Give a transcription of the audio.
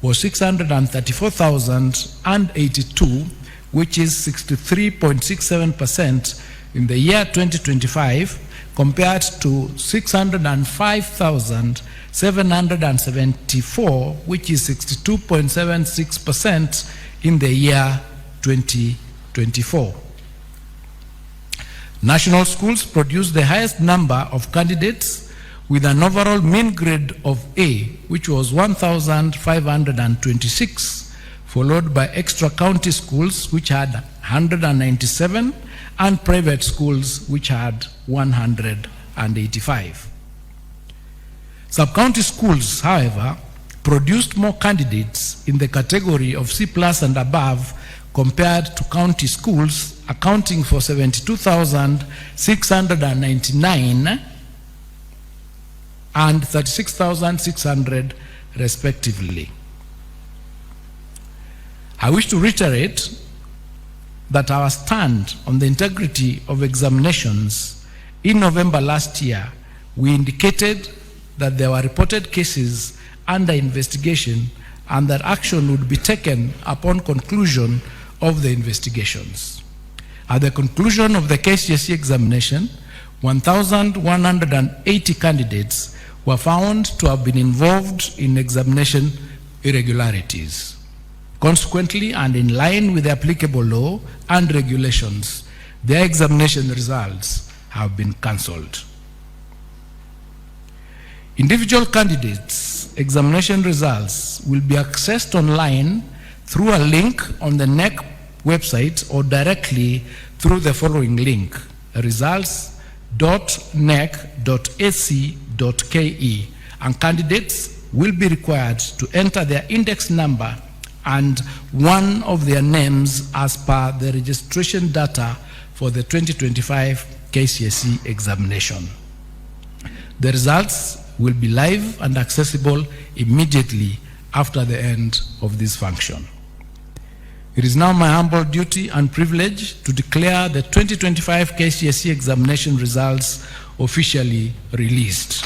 was 634,082, which is 63.67% in the year 2025, compared to 605,774, which is 62.76% in the year 2024. National schools produced the highest number of candidates with an overall mean grade of A, which was 1,526, followed by extra county schools, which had 197, and private schools, which had 185. Sub-county schools, however, produced more candidates in the category of C+ and above compared to county schools, accounting for 72,699 and 36,600 respectively. I wish to reiterate that our stand on the integrity of examinations in November last year, we indicated that there were reported cases under investigation and that action would be taken upon conclusion of the investigations. At the conclusion of the KCSE examination, 1,180 candidates were found to have been involved in examination irregularities. Consequently, and in line with the applicable law and regulations, their examination results have been cancelled. Individual candidates' examination results will be accessed online through a link on the NEC website or directly through the following link: results.nec.ac.ke, and candidates will be required to enter their index number and one of their names as per the registration data for the 2025 KCSE examination. The results will be live and accessible immediately after the end of this function. It is now my humble duty and privilege to declare the 2025 KCSE examination results officially released.